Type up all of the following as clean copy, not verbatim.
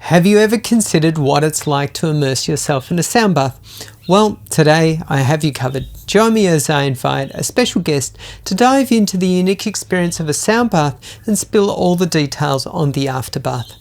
Have you ever considered what it's like to immerse yourself in a sound bath? Well, today I have you covered. Join me as I invite a special guest to dive into the unique experience of a sound bath and spill all the details on the Afterbath.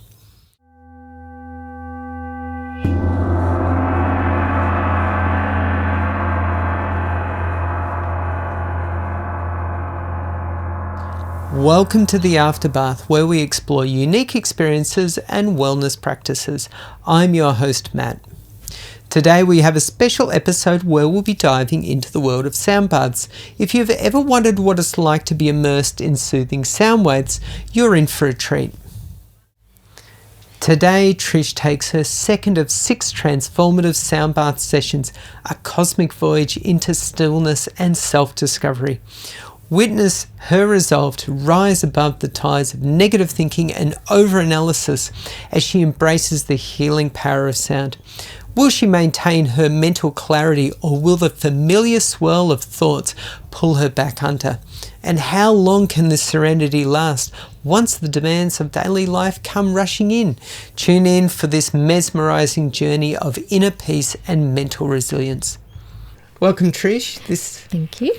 Welcome to the Afterbath, where we explore unique experiences and wellness practices. I'm your host, Matt. Today we have a special episode where we'll be diving into the world of sound baths. If you've ever wondered what it's like to be immersed in soothing sound waves, you're in for a treat. Today, Trish takes her second of 6 transformative sound bath sessions, a cosmic voyage into stillness and self-discovery. Witness her resolve to rise above the tides of negative thinking and overanalysis as she embraces the healing power of sound. Will she maintain her mental clarity, or will the familiar swirl of thoughts pull her back under? And how long can this serenity last once the demands of daily life come rushing in? Tune in for this mesmerizing journey of inner peace and mental resilience. Welcome, Trish. Thank you.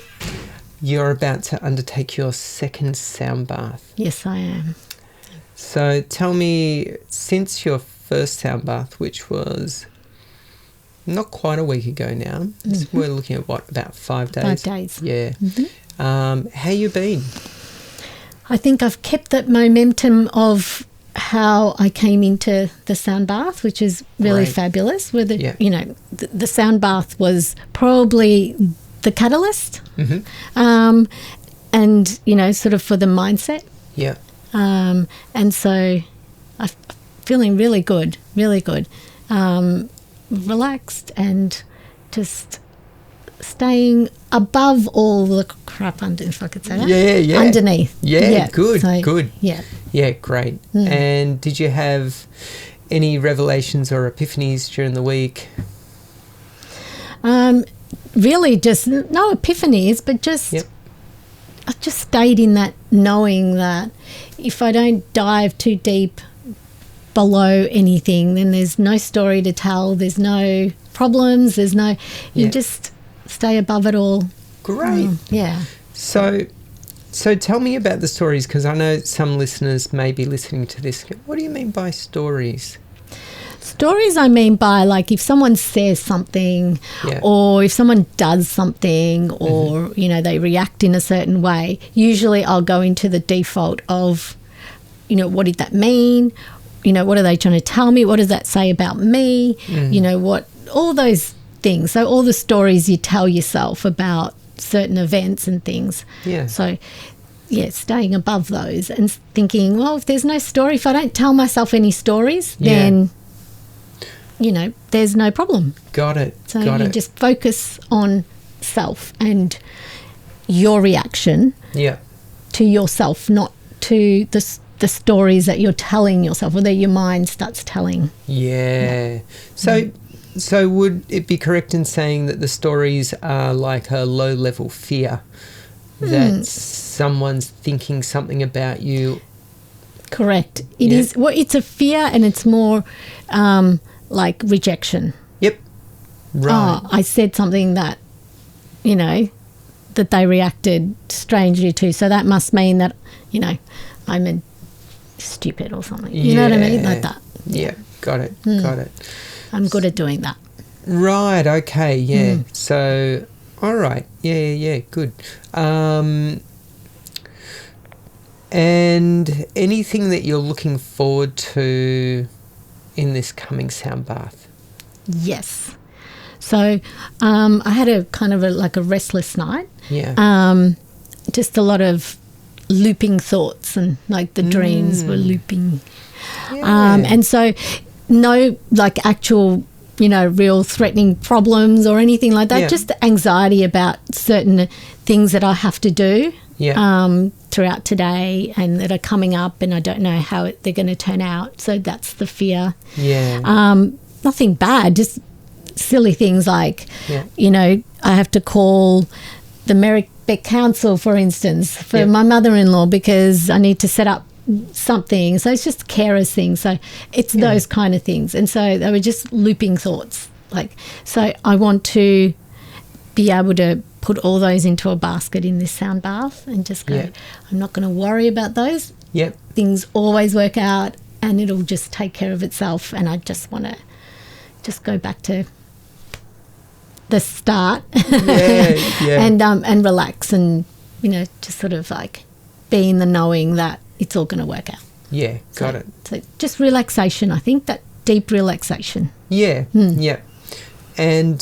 You're about to undertake your second sound bath. Yes, I am. So tell me, since your first sound bath, which was not quite a week ago now, we're looking at what, about 5 days? 5 days. Yeah. How you been? I think I've kept that momentum of how I came into the sound bath, which is really fabulous. The sound bath was probably the catalyst, and sort of for the mindset. Yeah. And so I'm feeling really good, relaxed, and just staying above all the crap under, if I could say that. Yeah. Underneath. Yeah, good. Yeah. Yeah, great. And did you have any revelations or epiphanies during the week? Really just no epiphanies, but just I just stayed in that knowing that if I don't dive too deep below anything, then there's no story to tell, there's no problems, you just stay above it all. Great. So tell me about the stories, because I know some listeners may be listening to this. What do you mean by stories? Stories I mean by, like, if someone says something or if someone does something or, they react in a certain way, usually I'll go into the default of, what did that mean? What are they trying to tell me? What does that say about me? All those things. So all the stories you tell yourself about certain events and things. Yeah. So, staying above those and thinking, well, if there's no story, if I don't tell myself any stories, then there's no problem. Got it. So you just focus on self and your reaction to yourself, not to the stories that you're telling yourself or that your mind starts telling. Yeah. So would it be correct in saying that the stories are like a low-level fear, that someone's thinking something about you? Correct. It is. Well, it's a fear, and it's more like rejection. Yep. Right. Oh, I said something that, that they reacted strangely to. So that must mean that, I'm a stupid or something. You know what I mean? Like that. Yeah. Got it. Got it. I'm good at doing that. Right. Okay. Yeah. So, all right. Yeah. Good. And anything that you're looking forward to in this coming sound bath? Yes. So I had a kind of a restless night. Yeah. Just a lot of looping thoughts, and like the dreams were looping. Yeah. And so no actual, real threatening problems or anything like that. Yeah. Just anxiety about certain things that I have to do. Yeah. Throughout today and that are coming up, and I don't know how they're going to turn out. So that's the fear. Yeah. Nothing bad, just silly things like, I have to call the Merrick Beck Council, for instance, for my mother-in-law, because I need to set up something. So it's just carers things. So it's those kind of things. And so they were just looping thoughts. Like, so I want to be able to put all those into a basket in this sound bath and just go, I'm not going to worry about those. Yep. Things always work out and it'll just take care of itself. And I just want to just go back to the start and relax and, you know, just sort of like be in the knowing that it's all going to work out. Yeah, got it. So just relaxation, I think, that deep relaxation. Yeah, yeah. And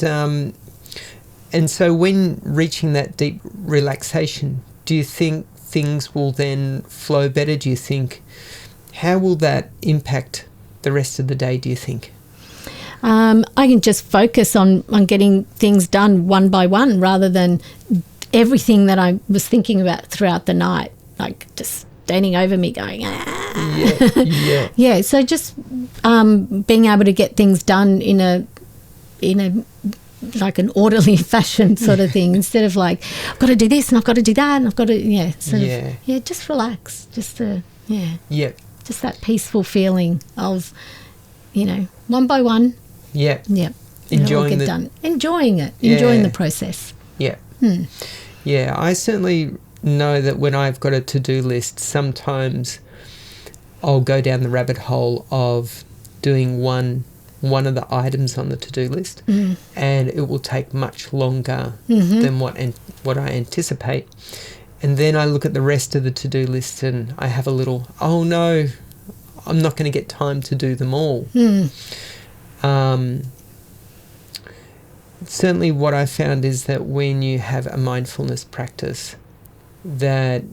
so when reaching that deep relaxation, do you think things will then flow better? Do you think, how will that impact the rest of the day, do you think? I can just focus on getting things done one by one rather than everything that I was thinking about throughout the night, like just standing over me going, Yeah, so just being able to get things done in a like an orderly fashion sort of thing instead of like, I've got to do this and I've got to do that and I've got to, just relax. Just just that peaceful feeling of, you know, one by one. Yeah. Yeah. Enjoying Enjoying it. Enjoying the process. Yeah. Yeah, I certainly know that when I've got a to-do list, sometimes I'll go down the rabbit hole of doing one of the items on the to-do list, and it will take much longer than what I anticipate. And then I look at the rest of the to-do list and I have a little, oh no, I'm not going to get time to do them all. Certainly what I found is that when you have a mindfulness practice, that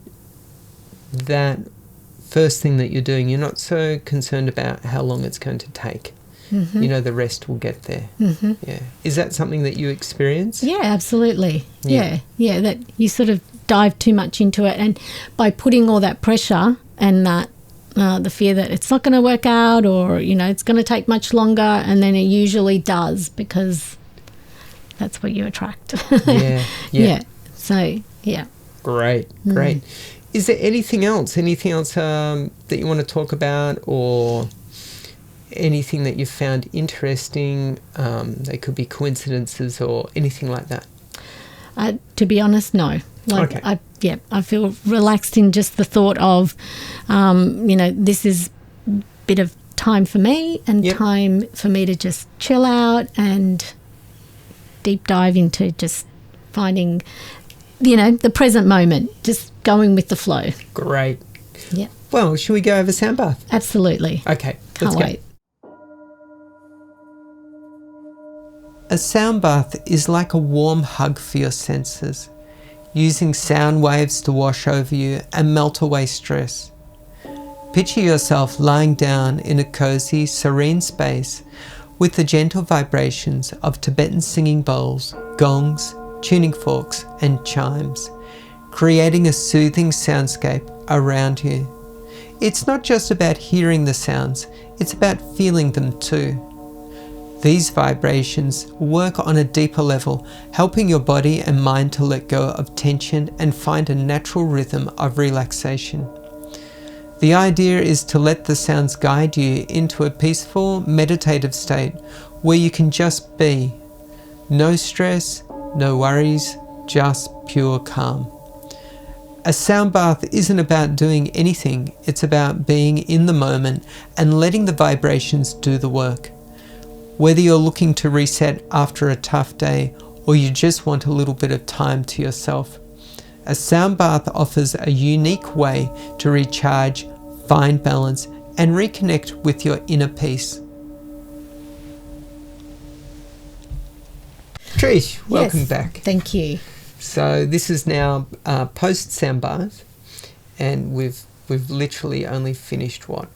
first thing that you're doing, you're not so concerned about how long it's going to take. You know, the rest will get there. Yeah. Is that something that you experience? Yeah, absolutely. Yeah, that you sort of dive too much into it, and by putting all that pressure and that the fear that it's not going to work out, or, you know, it's going to take much longer, and then it usually does, because that's what you attract. Yeah. So, yeah. Great. Is there anything else that you want to talk about, or anything that you found interesting? They could be coincidences or anything like that. To be honest, no. I feel relaxed in just the thought of, you know, this is a bit of time for me and time for me to just chill out and deep dive into just finding, you know, the present moment, just going with the flow. Great. Yeah. Well, should we go have a sound bath? Absolutely. Okay. Can't wait. A sound bath is like a warm hug for your senses, using sound waves to wash over you and melt away stress. Picture yourself lying down in a cozy, serene space with the gentle vibrations of Tibetan singing bowls, gongs, tuning forks and chimes, creating a soothing soundscape around you. It's not just about hearing the sounds, it's about feeling them too. These vibrations work on a deeper level, helping your body and mind to let go of tension and find a natural rhythm of relaxation. The idea is to let the sounds guide you into a peaceful, meditative state where you can just be. No stress, no worries, just pure calm. A sound bath isn't about doing anything, it's about being in the moment and letting the vibrations do the work. Whether you're looking to reset after a tough day or you just want a little bit of time to yourself, a sound bath offers a unique way to recharge, find balance, and reconnect with your inner peace. Trish, welcome back. Thank you. So this is now post sound bath, and we've literally only finished 5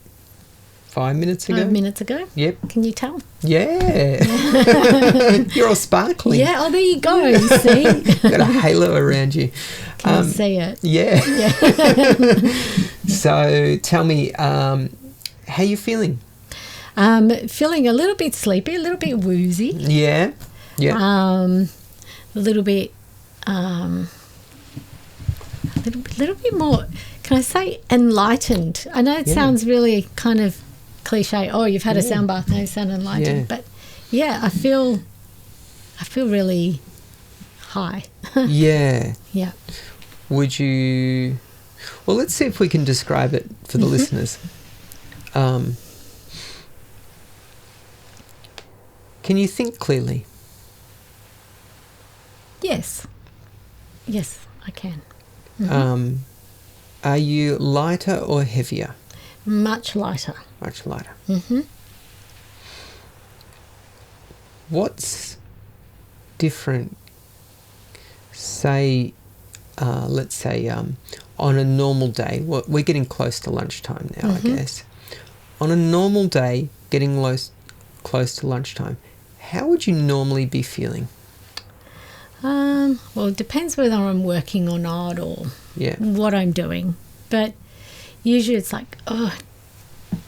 minutes ago? 5 minutes ago? Yep. Can you tell? Yeah. You're all sparkling. Yeah, oh, there you go. See? Got a halo around you. Can you see it? Yeah. So tell me, how are you feeling? Feeling a little bit sleepy, a little bit woozy. Yeah. A little bit more, kind can I say enlightened? I know it sounds really kind of cliche. Oh, you've had a sound bath, now you sound enlightened. Yeah. But yeah, I feel really high. Yeah. Yeah. Would you... Well, let's see if we can describe it for the listeners. Can you think clearly? Yes. Yes, I can. Are you lighter or heavier? Much lighter. Much lighter. Mm-hmm. What's different, say, let's say on a normal day? We're getting close to lunchtime now, I guess. On a normal day, getting close to lunchtime, how would you normally be feeling? Well, it depends whether I'm working or not, or what I'm doing. But usually it's like, oh,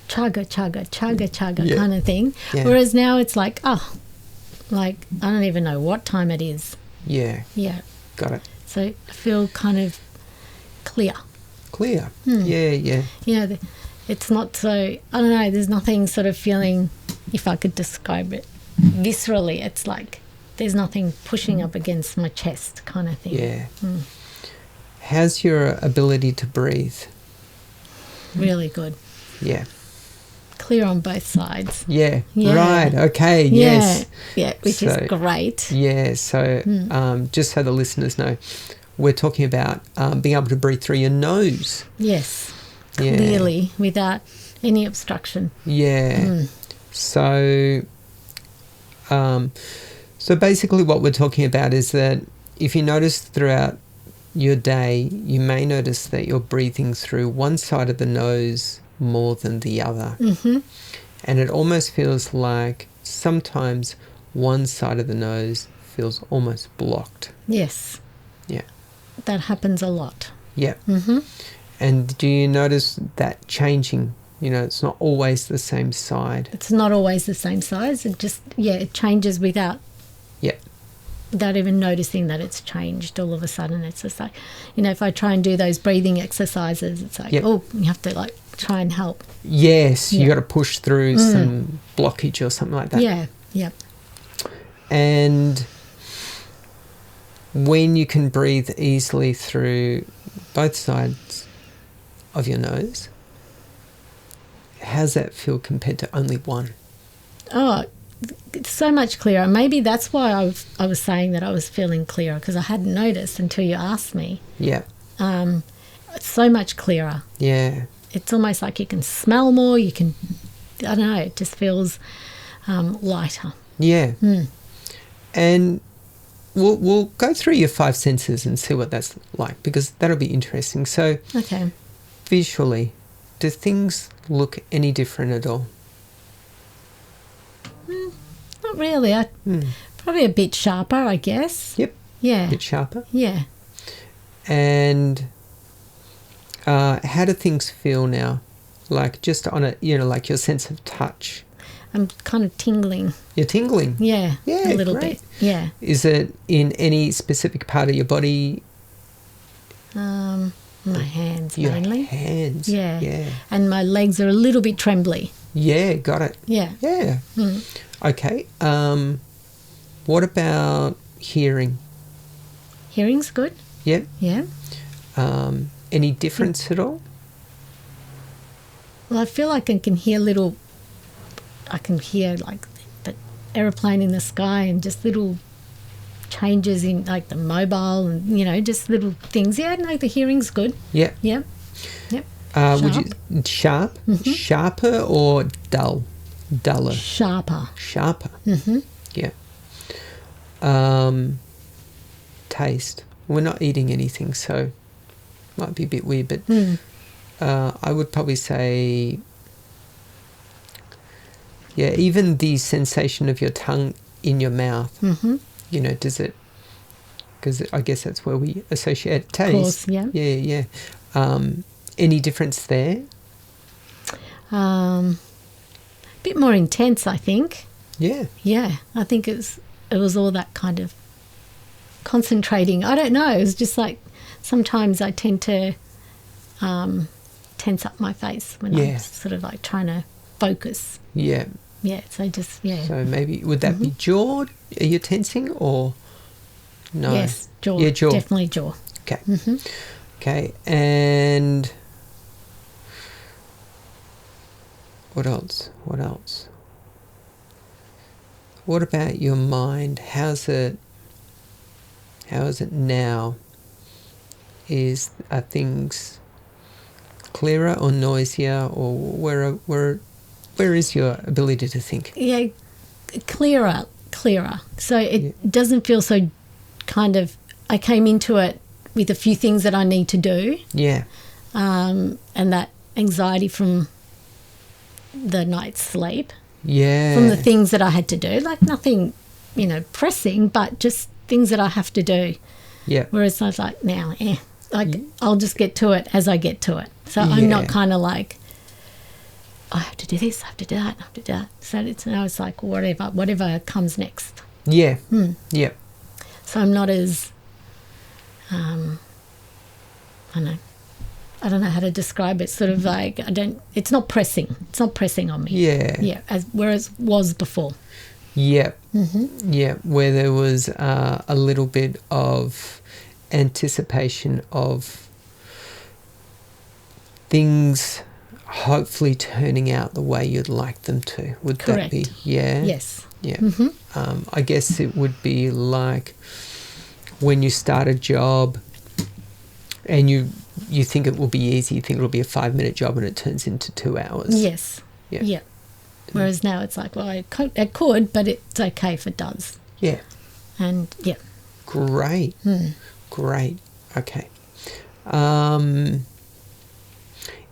chugga, chugga, chugga, chugga kind of thing. Yeah. Whereas now it's like, oh, like I don't even know what time it is. Yeah. Yeah. Got it. So I feel kind of clear. Clear. Yeah, yeah. You know, it's not so, I don't know, there's nothing sort of feeling, if I could describe it viscerally, it's like there's nothing pushing up against my chest kind of thing. Yeah. How's your ability to breathe? Really good. Yeah. Clear on both sides. Yeah. Right. Okay. Yes. Yeah, which is great. Yeah. So just so the listeners know, we're talking about being able to breathe through your nose. Yes. Clearly, without any obstruction. Yeah. So basically what we're talking about is that if you notice throughout your day, you may notice that you're breathing through one side of the nose more than the other. And it almost feels like sometimes one side of the nose feels almost blocked. Yes. Yeah. That happens a lot. Yeah. And do you notice that changing? You know, it's not always the same side. It's not always the same size. It just, it changes without even noticing that it's changed. All of a sudden it's just like, you know, if I try and do those breathing exercises, it's like, oh, you have to like try and help. Yes, you got to push through some blockage or something like that. Yeah, yeah. And when you can breathe easily through both sides of your nose, how's that feel compared to only one? Oh, it's so much clearer. Maybe that's why I was saying that I was feeling clearer, because I hadn't noticed until you asked me. Yeah. It's so much clearer. Yeah. It's almost like you can smell more. You can, I don't know, it just feels lighter. Yeah. And we'll go through your 5 senses and see what that's like, because that'll be interesting. So, okay. Visually, do things look any different at all? Not really. Probably a bit sharper, I guess. Yep. Yeah. A bit sharper. Yeah. And how do things feel now? Like just on a, you know, like your sense of touch. I'm kind of tingling. You're tingling? Yeah. Yeah, a little great. bit. Yeah. Is it in any specific part of your body? My hands your mainly. Hands. Yeah. Yeah. And my legs are a little bit trembly. Yeah, got it. Yeah. Yeah. Okay. What about hearing? Hearing's good. Yeah. Yeah. Any difference at all? Well, I feel like I can hear like the aeroplane in the sky, and just little changes in like the mobile, and, you know, just little things. Yeah, no, the hearing's good. Yeah. Yeah. Yep. Would you sharp? Sharper or dull? Duller. Sharper. Sharper. Yeah. Taste. We're not eating anything, so might be a bit weird, but I would probably say, even the sensation of your tongue in your mouth. You know, does it? Because I guess that's where we associate taste. Of course, yeah. Yeah. Any difference there? A bit more intense, I think. Yeah. Yeah, I think it was all that kind of concentrating. I don't know. It was just like sometimes I tend to tense up my face when I'm sort of like trying to focus. Yeah. Yeah, so just, So maybe, would that be jaw? Are you tensing or no? Yes, jaw. Yeah, jaw. Definitely jaw. Okay. Okay, and what else? What about your mind? How's it now? Are things clearer or noisier, or where is your ability to think? Yeah, clearer. So it doesn't feel so kind of, I came into it with a few things that I need to do. Yeah. And that anxiety from the night's sleep. Yeah. From the things that I had to do, like nothing, pressing, but just things that I have to do. Yeah. Whereas I was like, now, I'll just get to it as I get to it. So I'm not kind of like, I have to do this, I have to do that, I have to do that. So now it's like whatever comes next. Yeah. Yeah. So I'm not as, I don't know how to describe it. Sort of like it's not pressing. It's not pressing on me. Yeah. Yeah. Whereas was before. Yeah. Yeah. Where there was a little bit of anticipation of things hopefully turning out the way you'd like them to. Would Correct. that be? Yeah. Yes. Yeah. I guess it would be like when you start a job and you think it will be easy, you think it'll be a 5-minute job, and it turns into 2 hours. Yes. Yeah. Whereas now it's like, well, it could, but it's okay if it does. Yeah. And yeah. Great. Great. Okay.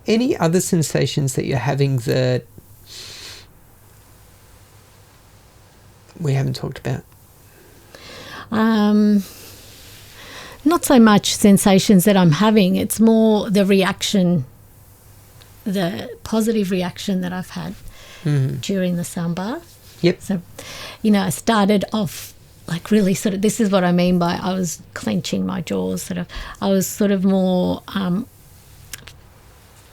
Any other sensations that you're having that we haven't talked about? Not so much sensations that I'm having. It's more the reaction, the positive reaction that I've had during the sound bath. Yep. So, I started off like really sort of, this is what I mean by I was clenching my jaws, sort of. I was sort of more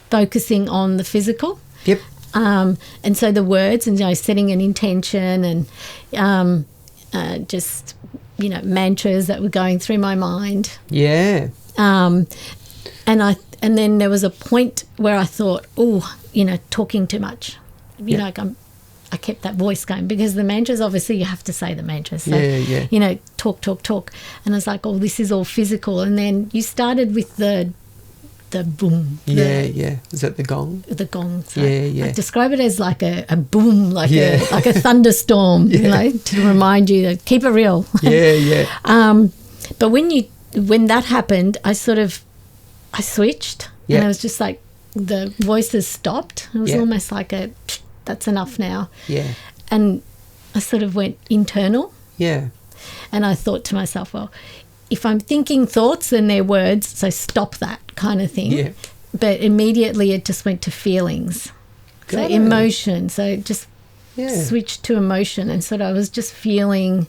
focusing on the physical. Yep. And so the words and, setting an intention and just, mantras that were going through my mind. Yeah. And then there was a point where I thought, talking too much. Like I kept that voice going because the mantras, obviously you have to say the mantras. So, talk. And I was like, this is all physical. And then you started with the boom. Yeah. Is that the gong? The gong. So Yeah. I describe it as like a boom, like a thunderstorm, to remind you to keep it real. Yeah. But when that happened, I switched, and I was just like, the voices stopped. It was almost like that's enough now. Yeah. And I sort of went internal. Yeah. And I thought to myself, well, if I'm thinking thoughts, then they're words, so stop that kind of thing. Yeah. But immediately it just went to feelings. So emotion. So it just switched to emotion. And so I was just feeling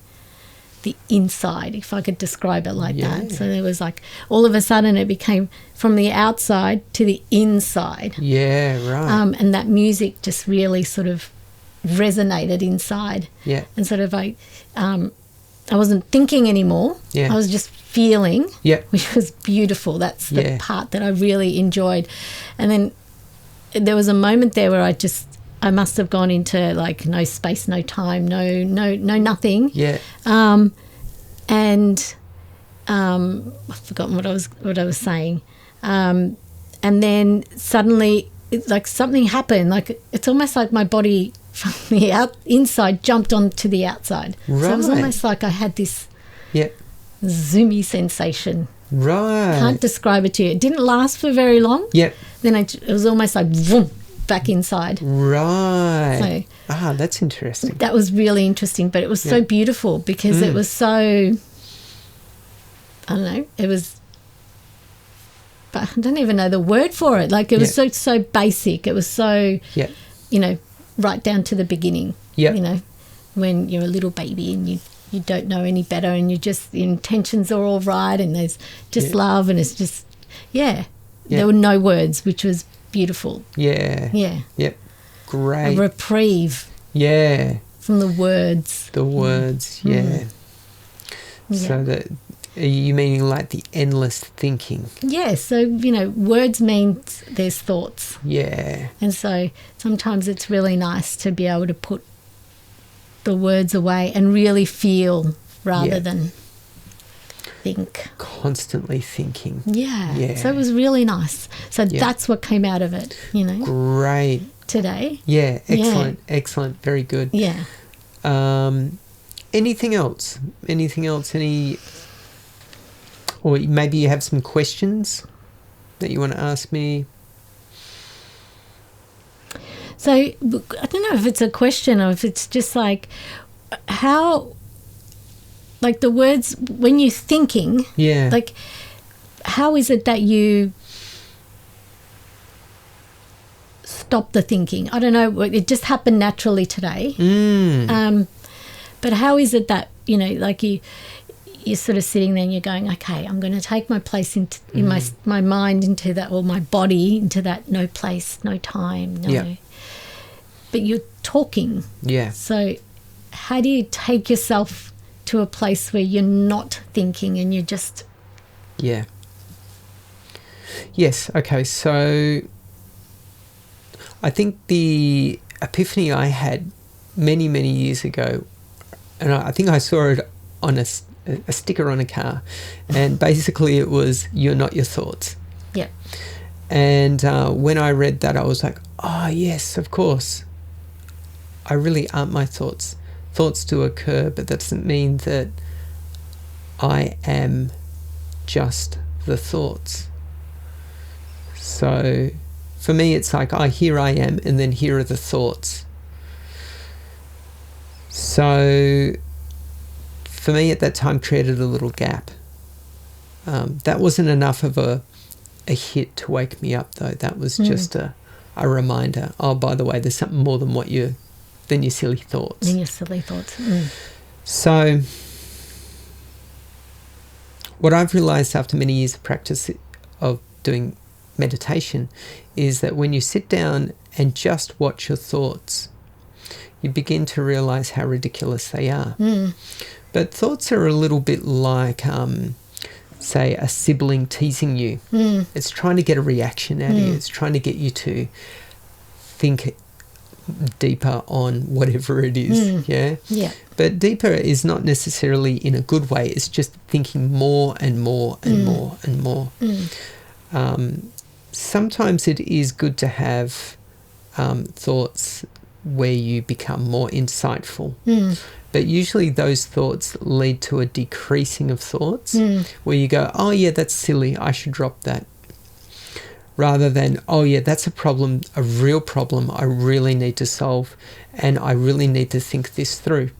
the inside, if I could describe it like that. So there was like, all of a sudden it became from the outside to the inside. Yeah, right. And that music just really sort of resonated inside. Yeah. And sort of like, I wasn't thinking anymore. Yeah. I was just feeling, yeah, which was beautiful. That's the part that I really enjoyed. And then there was a moment there where I must have gone into like no space, no time, no nothing. Yeah. And I've forgotten what I was saying. And then suddenly like something happened. Like it's almost like my body from the inside jumped onto the outside. Right. So it was almost like I had this zoomy sensation. Right. Can't describe it to you. It didn't last for very long. Yep. Then it was almost like vroom, back inside. Right. So, that's interesting. That was really interesting, but it was so beautiful because it was so, I don't know, it was, I don't even know the word for it. Like it was so basic. It was so, right down to the beginning. Yeah. When you're a little baby and you don't know any better and your intentions are all right and there's just love and it's just, There were no words, which was beautiful. Yeah. Yeah. Yep. Great. A reprieve. Yeah. From the words. The words, yeah. So that, are you meaning like the endless thinking? Yeah, so, you know, words mean there's thoughts. Yeah. And so sometimes it's really nice to be able to put the words away and really feel rather than think. Constantly thinking. Yeah. So it was really nice. So that's what came out of it, you know. Great. Today. Yeah, excellent, excellent, very good. Yeah. Anything else? Anything else? Or maybe you have some questions that you want to ask me? So I don't know if it's a question or if it's just like how, like the words, when you're thinking, like how is it that you stop the thinking? I don't know. It just happened naturally today. But how is it that, you know, like you're sort of sitting there and you're going, okay, I'm going to take my place in my mind into that, or my body into that, no place, no time, no. Yeah. But you're talking. Yeah. So how do you take yourself to a place where you're not thinking and you're just... Yeah. Yes. Okay. So I think the epiphany I had many, many years ago, and I think I saw it on a sticker on a car, and basically it was, you're not your thoughts. Yeah. And when I read that, I was like, oh, yes, of course. I really aren't my thoughts. Thoughts do occur, but that doesn't mean that I am just the thoughts. So for me, it's like, here I am, and then here are the thoughts. So for me at that time, created a little gap. That wasn't enough of a hit to wake me up, though. That was just a reminder. Oh, by the way, there's something more than your silly thoughts. Than your silly thoughts. So what I've realised after many years of practice of doing meditation is that when you sit down and just watch your thoughts, you begin to realise how ridiculous they are. But thoughts are a little bit like, say, a sibling teasing you. It's trying to get a reaction out of you. It's trying to get you to think deeper on whatever it is. Yeah. But deeper is not necessarily in a good way. It's just thinking more and more and more and more. Sometimes it is good to have thoughts where you become more insightful. But usually those thoughts lead to a decreasing of thoughts where you go, oh, yeah, that's silly, I should drop that. Rather than, oh, yeah, that's a problem, a real problem I really need to solve, and I really need to think this through.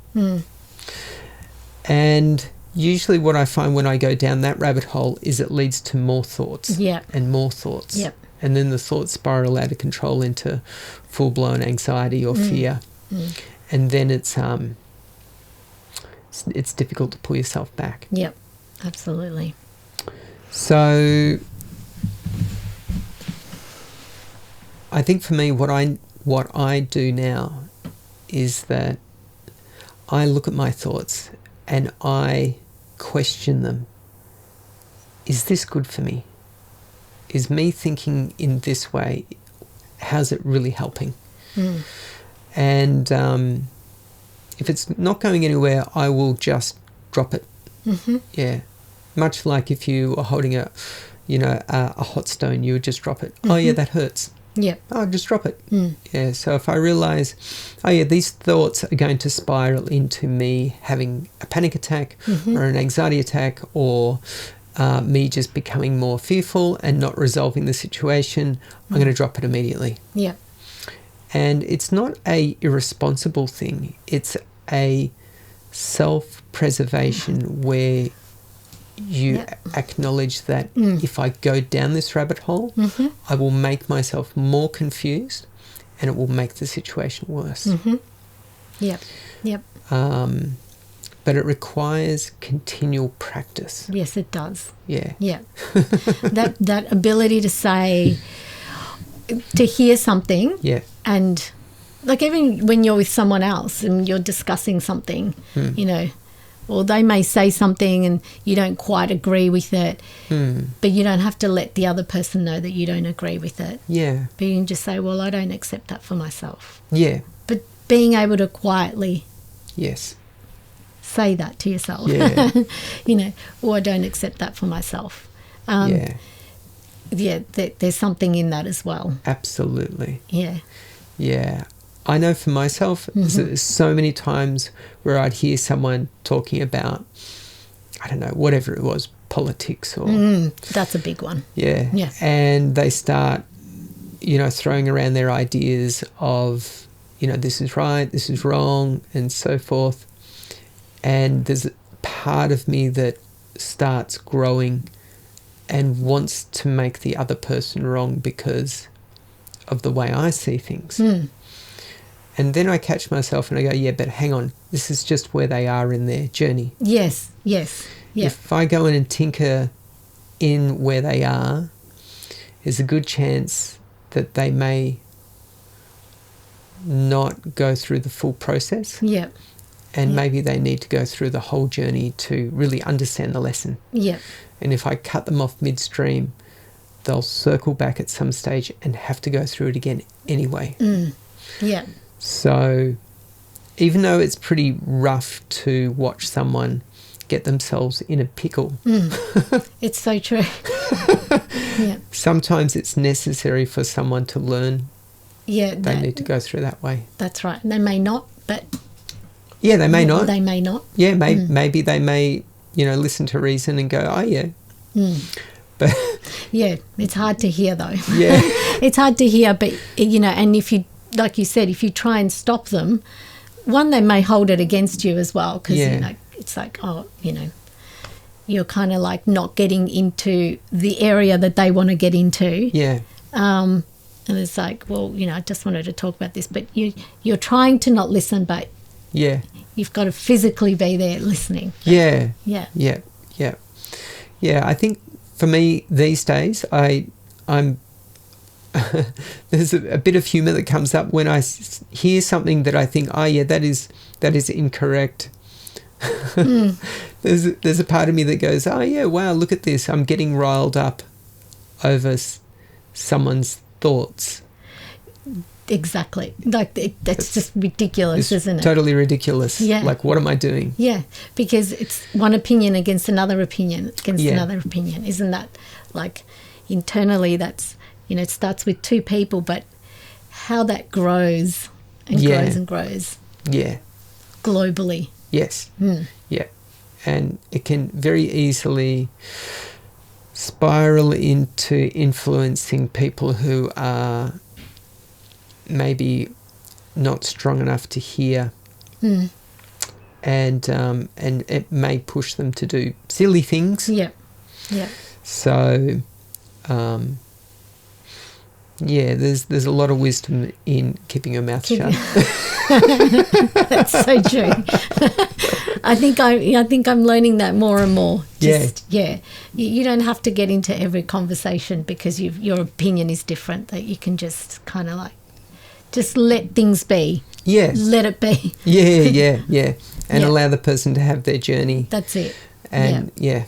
And usually what I find when I go down that rabbit hole is it leads to more thoughts and more thoughts. And then the thoughts spiral out of control into full-blown anxiety or fear. And then it's difficult to pull yourself back. Yep, absolutely. So I think for me, what I do now is that I look at my thoughts and I question them. Is this good for me? Is me thinking in this way, how's it really helping? And if it's not going anywhere, I will just drop it. Yeah. Much like if you are holding a hot stone, you would just drop it. Oh, yeah, that hurts. Oh, just drop it. Yeah. So if I realise, oh, yeah, these thoughts are going to spiral into me having a panic attack or an anxiety attack, or me just becoming more fearful and not resolving the situation, I'm going to drop it immediately. Yeah. And it's not a irresponsible thing. It's a self-preservation where you acknowledge that if I go down this rabbit hole, I will make myself more confused and it will make the situation worse. but it requires continual practice. Yes, it does. Yeah. Yeah. that ability to say, to hear something. Yeah. And like even when you're with someone else and you're discussing something, you know, or they may say something and you don't quite agree with it, but you don't have to let the other person know that you don't agree with it. Yeah. But you can just say, well, I don't accept that for myself. Yeah. But being able to quietly Yes. say that to yourself, Yeah. you know, or I don't accept that for myself. Yeah. Yeah, there's something in that as well. Absolutely. Yeah. Yeah. I know for myself, there's so many times where I'd hear someone talking about, I don't know, whatever it was, politics or... That's a big one. Yeah. Yeah. And they start, you know, throwing around their ideas of, you know, this is right, this is wrong, and so forth. And there's a part of me that starts growing and wants to make the other person wrong because of the way I see things. And then I catch myself and I go, yeah, but hang on, this is just where they are in their journey. Yes, yes. Yeah. If I go in and tinker in where they are, there's a good chance that they may not go through the full process. Yeah. And maybe they need to go through the whole journey to really understand the lesson. Yeah. And if I cut them off midstream, they'll circle back at some stage and have to go through it again anyway. Yeah. So even though it's pretty rough to watch someone get themselves in a pickle, It's so true. Yeah. sometimes it's necessary for someone to learn Yeah. they need to go through that way. That's right. They may not, but... Yeah, they may not. They may not. Yeah, maybe they may, you know, listen to reason and go, oh, yeah. But Yeah, it's hard to hear though. yeah, It's hard to hear, but, you know, and if you, like you said, if you try and stop them, one, they may hold it against you as well because, you know, it's like, oh, you know, you're kind of like not getting into the area that they want to get into. yeah, And it's like, well, you know, I just wanted to talk about this, but you're trying to not listen, but yeah, you've got to physically be there listening. yeah, Yeah. yeah, yeah. Yeah, I think for me these days, I'm there's a bit of humour that comes up when I hear something that I think, oh yeah, that is incorrect. There's a part of me that goes, oh yeah, wow, look at this. I'm getting riled up over someone's thoughts. Exactly. Like that's just ridiculous, isn't it? Totally ridiculous. Yeah. Like, what am I doing? Yeah, because it's one opinion against another opinion against Yeah. another opinion. Isn't that like internally that's, you know, it starts with two people, but how that grows and Yeah. grows and grows Yeah. globally. Yes. Yeah. And it can very easily spiral into influencing people who are maybe not strong enough to hear, and it may push them to do silly things. Yeah, yeah, So, yeah, there's a lot of wisdom in keeping your mouth shut. that's so true. I think I'm learning that more and more. Yeah. You don't have to get into every conversation because your opinion is different. That you can just kind of like just let things be. Yes. Let it be. Yeah. And Yeah. allow the person to have their journey. That's it. And Yeah.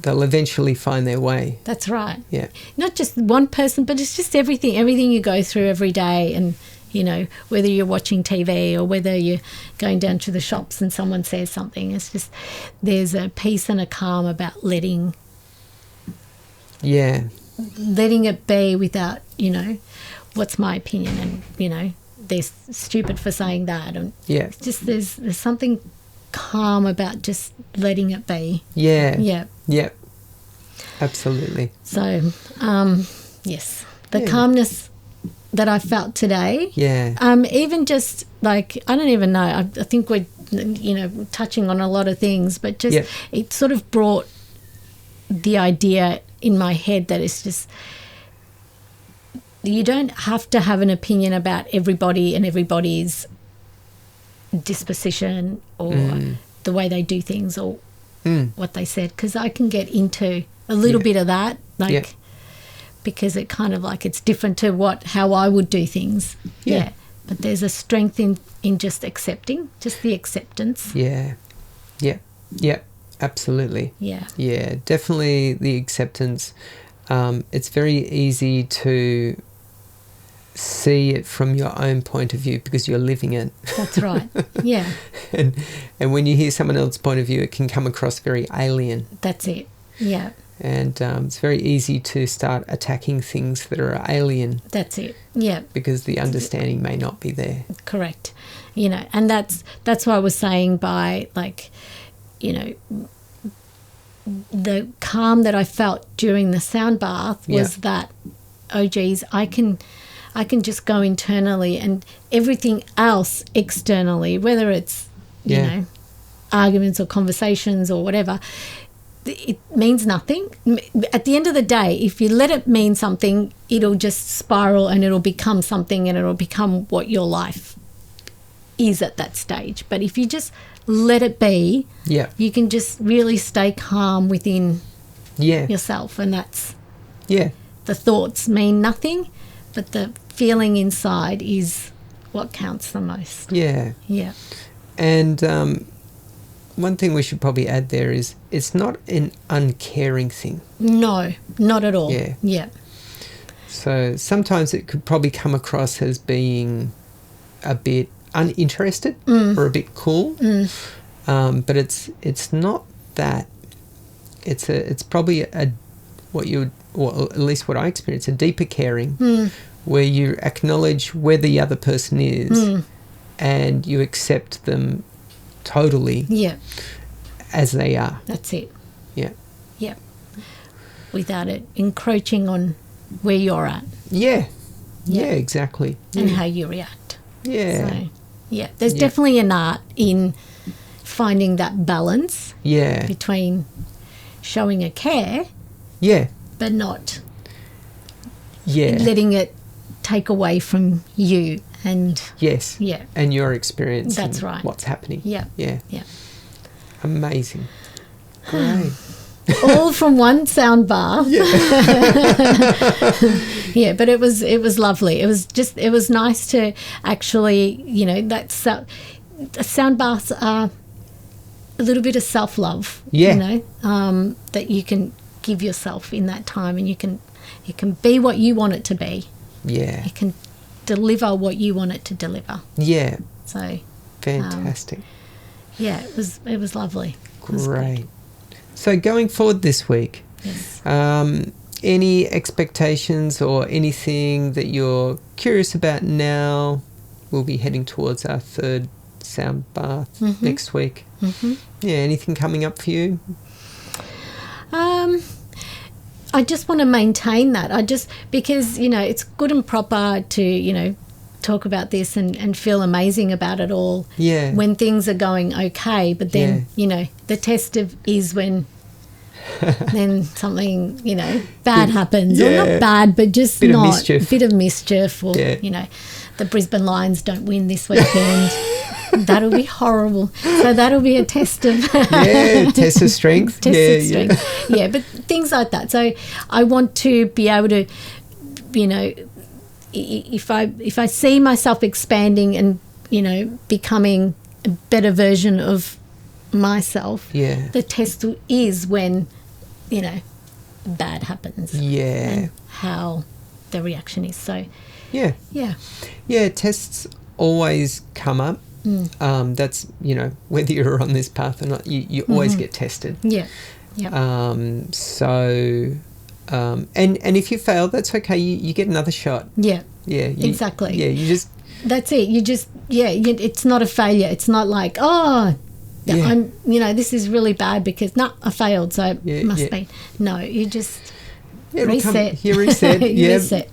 they'll eventually find their way. That's right. Yeah. Not just one person, but it's just everything you go through every day. And, you know, whether you're watching TV or whether you're going down to the shops and someone says something, it's just there's a peace and a calm about letting it be without, you know, what's my opinion and, you know, they're stupid for saying that. And it's just there's something calm about just letting it be. Yeah. Absolutely. So, yes, the calmness that I felt today. Yeah. Even just like, I don't even know, I think we're, you know, touching on a lot of things, but just it sort of brought the idea in my head that it's just, you don't have to have an opinion about everybody and everybody's disposition or the way they do things or what they said, because I can get into a little bit of that, like because it kind of like it's different to how I would do things. Yeah. But there's a strength in just accepting, just the acceptance. Yeah. Absolutely. Yeah, definitely the acceptance. It's very easy to see it from your own point of view because you're living it. That's right. Yeah. and when you hear someone else's point of view, it can come across very alien. That's it. Yeah. And it's very easy to start attacking things that are alien. That's it. Yeah. Because the understanding may not be there. Correct. And that's what I was saying by, like, the calm that I felt during the sound bath was that, oh geez, I can just go internally, and everything else externally, whether it's arguments or conversations or whatever, it means nothing. At the end of the day, if you let it mean something, it'll just spiral and it'll become something, and it'll become what your life is at that stage. But if you just let it be, you can just really stay calm within yourself, and that's the thoughts mean nothing, but the feeling inside is what counts the most. And one thing we should probably add there is it's not an uncaring thing. No, not at all. So sometimes it could probably come across as being a bit uninterested or a bit cool, but it's not that. It's probably or at least what I experience, a deeper caring, where you acknowledge where the other person is and you accept them totally as they are. That's it. Yeah Without it encroaching on where you're at. Yeah, exactly. And how you react. So, there's definitely an art in finding that balance between showing a care but not letting it take away from you and and your experience. That's and right. What's happening. Yeah. Amazing. Great. All from one sound bar. But it was lovely. It was nice to actually, sound baths are a little bit of self-love, that you can give yourself in that time, and you can be what you want it to be. You can deliver what you want it to deliver. So fantastic. It was lovely. Great. So going forward this week, any expectations or anything that you're curious about now? We'll be heading towards our third sound bath next week. Anything coming up for you? I just want to maintain that. Because, it's good and proper to, talk about this and feel amazing about it all when things are going okay. But then, the test is when then something, bad happens. Or not bad, but just bit of mischief. Or, the Brisbane Lions don't win this weekend. That'll be horrible. So that'll be a test of test of strength. Strength. But things like that. So I want to be able to, if I see myself expanding and becoming a better version of myself, the test is when bad happens. And how the reaction is. So tests always come up. That's whether you're on this path or not, you always get tested. So and if you fail, that's okay. You get another shot. Exactly. You just, that's it. You just it's not a failure. It's not like I'm this is really bad because I failed, so it must be. No, you just reset. You reset. Reset.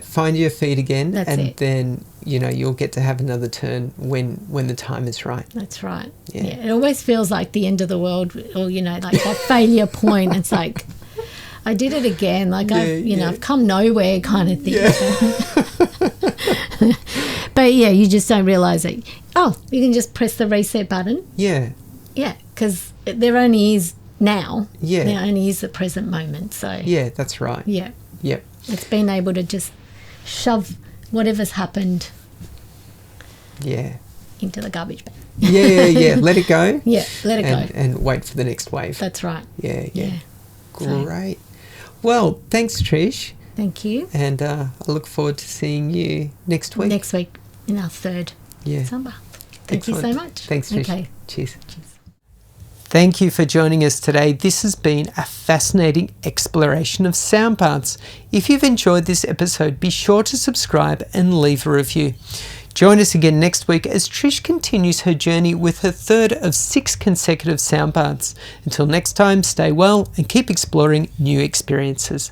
Find your feet again. That's and it. Then you'll get to have another turn when the time is right. That's right. It always feels like the end of the world, or like that failure point. It's like I did it again. Like I've come nowhere, kind of thing. But you just don't realise that. Oh, you can just press the reset button. because there only is now. Yeah. There only is the present moment. So Yeah, that's right. yeah, Yep. it's being able to just shove whatever's happened Yeah. into the garbage bin. Yeah. Let it go. Yeah, let it go. And wait for the next wave. That's right. Yeah. Great. Well, thanks, Trish. Thank you. And I look forward to seeing you next week. Next week in our third sunbath. Thank you so much. Thanks, Trish. Okay. Cheers. Thank you for joining us today. This has been a fascinating exploration of sound baths. If you've enjoyed this episode, be sure to subscribe and leave a review. Join us again next week as Trish continues her journey with her third of 6 consecutive sound baths. Until next time, stay well and keep exploring new experiences.